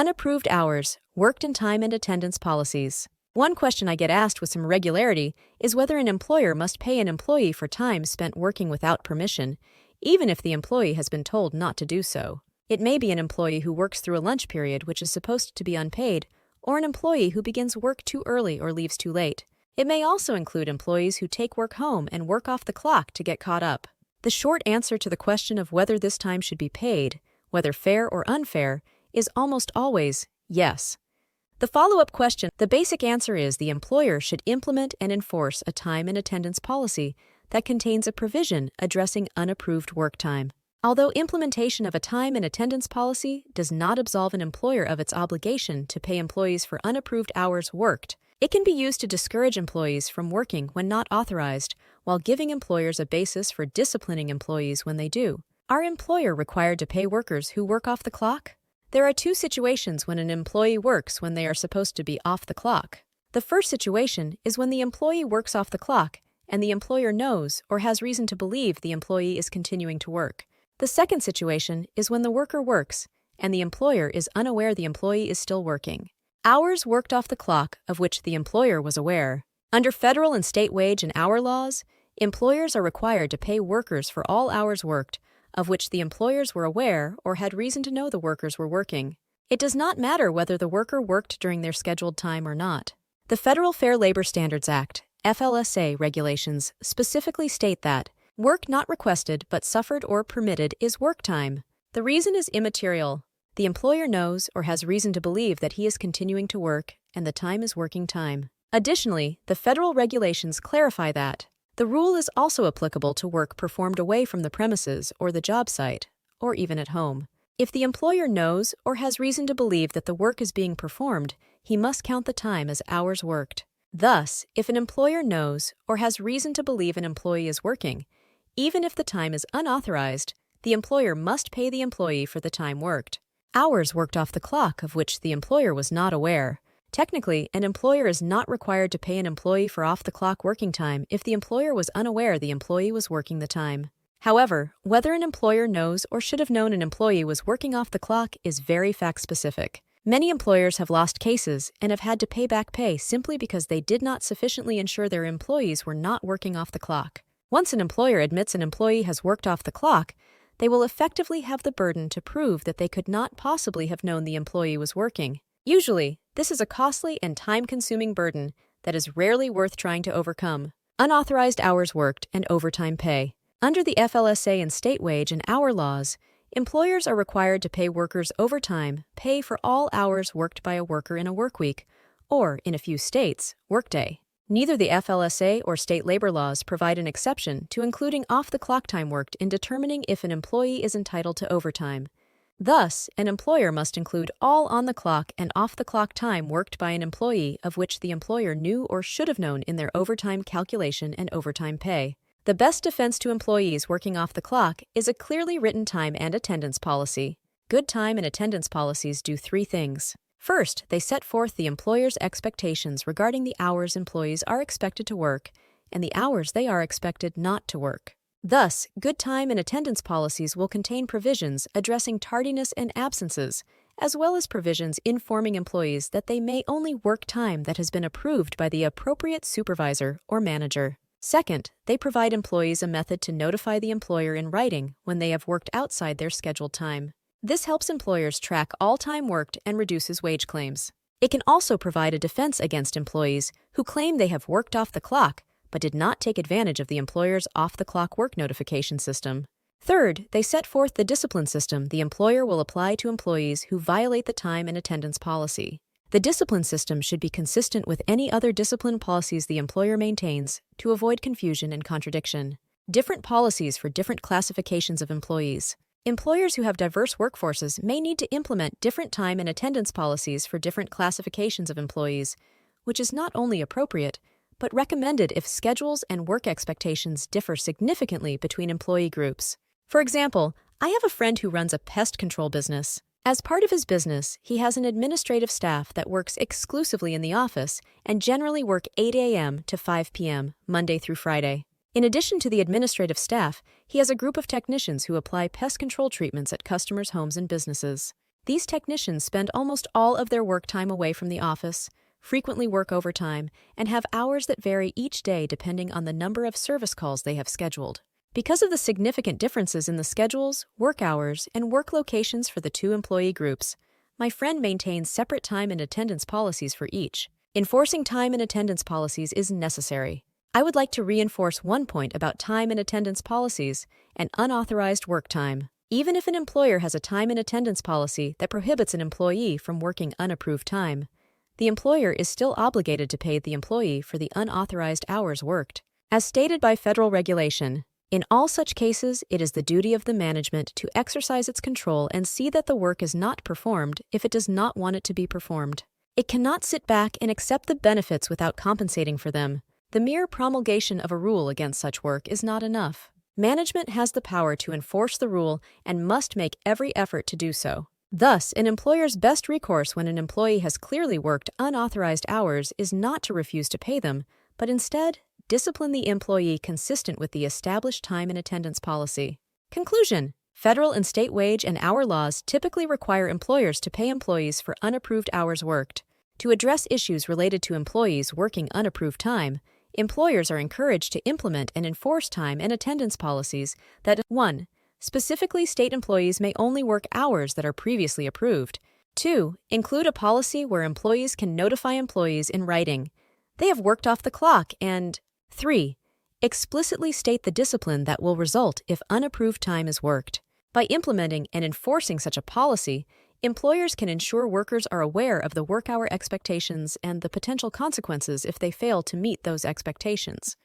Unapproved hours, worked in time and attendance policies. One question I get asked with some regularity is whether an employer must pay an employee for time spent working without permission, even if the employee has been told not to do so. It may be an employee who works through a lunch period which is supposed to be unpaid, or an employee who begins work too early or leaves too late. It may also include employees who take work home and work off the clock to get caught up. The short answer to the question of whether this time should be paid, whether fair or unfair, is almost always yes. The follow-up question, the basic answer is the employer should implement and enforce a time and attendance policy that contains a provision addressing unapproved work time. Although implementation of a time and attendance policy does not absolve an employer of its obligation to pay employees for unapproved hours worked, it can be used to discourage employees from working when not authorized, while giving employers a basis for disciplining employees when they do. Are employers required to pay workers who work off the clock? There are two situations when an employee works when they are supposed to be off the clock. The first situation is when the employee works off the clock and the employer knows or has reason to believe the employee is continuing to work. The second situation is when the worker works and the employer is unaware the employee is still working. Hours worked off the clock of which the employer was aware. Under federal and state wage and hour laws, employers are required to pay workers for all hours worked of which the employers were aware or had reason to know the workers were working. It does not matter whether the worker worked during their scheduled time or not. The Federal Fair Labor Standards Act, FLSA regulations specifically state that work not requested but suffered or permitted is work time. The reason is immaterial. The employer knows or has reason to believe that he is continuing to work and the time is working time. Additionally, the federal regulations clarify that the rule is also applicable to work performed away from the premises or the job site, or even at home. If the employer knows or has reason to believe that the work is being performed, he must count the time as hours worked. Thus, if an employer knows or has reason to believe an employee is working, even if the time is unauthorized, the employer must pay the employee for the time worked. Hours worked off the clock of which the employer was not aware. Technically, an employer is not required to pay an employee for off-the-clock working time if the employer was unaware the employee was working the time. However, whether an employer knows or should have known an employee was working off the clock is very fact-specific. Many employers have lost cases and have had to pay back pay simply because they did not sufficiently ensure their employees were not working off the clock. Once an employer admits an employee has worked off the clock, they will effectively have the burden to prove that they could not possibly have known the employee was working. Usually, this is a costly and time-consuming burden that is rarely worth trying to overcome. Unauthorized hours worked and overtime pay. Under the FLSA and state wage and hour laws, employers are required to pay workers overtime pay for all hours worked by a worker in a workweek, or, in a few states, workday. Neither the FLSA or state labor laws provide an exception to including off-the-clock time worked in determining if an employee is entitled to overtime. Thus, an employer must include all on-the-clock and off-the-clock time worked by an employee of which the employer knew or should have known in their overtime calculation and overtime pay. The best defense to employees working off the clock is a clearly written time and attendance policy. Good time and attendance policies do three things. First, they set forth the employer's expectations regarding the hours employees are expected to work and the hours they are expected not to work. Thus, good time and attendance policies will contain provisions addressing tardiness and absences, as well as provisions informing employees that they may only work time that has been approved by the appropriate supervisor or manager. Second, they provide employees a method to notify the employer in writing when they have worked outside their scheduled time. This helps employers track all time worked and reduces wage claims. It can also provide a defense against employees who claim they have worked off the clock but did not take advantage of the employer's off-the-clock work notification system. Third, they set forth the discipline system the employer will apply to employees who violate the time and attendance policy. The discipline system should be consistent with any other discipline policies the employer maintains to avoid confusion and contradiction. Different policies for different classifications of employees. Employers who have diverse workforces may need to implement different time and attendance policies for different classifications of employees, which is not only appropriate, but recommended if schedules and work expectations differ significantly between employee groups. For example, I have a friend who runs a pest control business. As part of his business, he has an administrative staff that works exclusively in the office and generally work 8 a.m. to 5 p.m., Monday through Friday. In addition to the administrative staff, he has a group of technicians who apply pest control treatments at customers' homes and businesses. These technicians spend almost all of their work time away from the office, frequently work overtime, and have hours that vary each day depending on the number of service calls they have scheduled. Because of the significant differences in the schedules, work hours, and work locations for the two employee groups, my friend maintains separate time and attendance policies for each. Enforcing time and attendance policies is necessary. I would like to reinforce one point about time and attendance policies and unauthorized work time. Even if an employer has a time and attendance policy that prohibits an employee from working unapproved time, the employer is still obligated to pay the employee for the unauthorized hours worked. As stated by federal regulation, in all such cases, it is the duty of the management to exercise its control and see that the work is not performed if it does not want it to be performed. It cannot sit back and accept the benefits without compensating for them. The mere promulgation of a rule against such work is not enough. Management has the power to enforce the rule and must make every effort to do so. Thus, an employer's best recourse when an employee has clearly worked unauthorized hours is not to refuse to pay them, but instead, discipline the employee consistent with the established time and attendance policy. Conclusion: federal and state wage and hour laws typically require employers to pay employees for unapproved hours worked. To address issues related to employees working unapproved time, employers are encouraged to implement and enforce time and attendance policies that 1. Specifically state employees may only work hours that are previously approved. 2. Include a policy where employees can notify employees in writing they have worked off the clock, and 3. Explicitly state the discipline that will result if unapproved time is worked. By implementing and enforcing such a policy, employers can ensure workers are aware of the work hour expectations and the potential consequences if they fail to meet those expectations.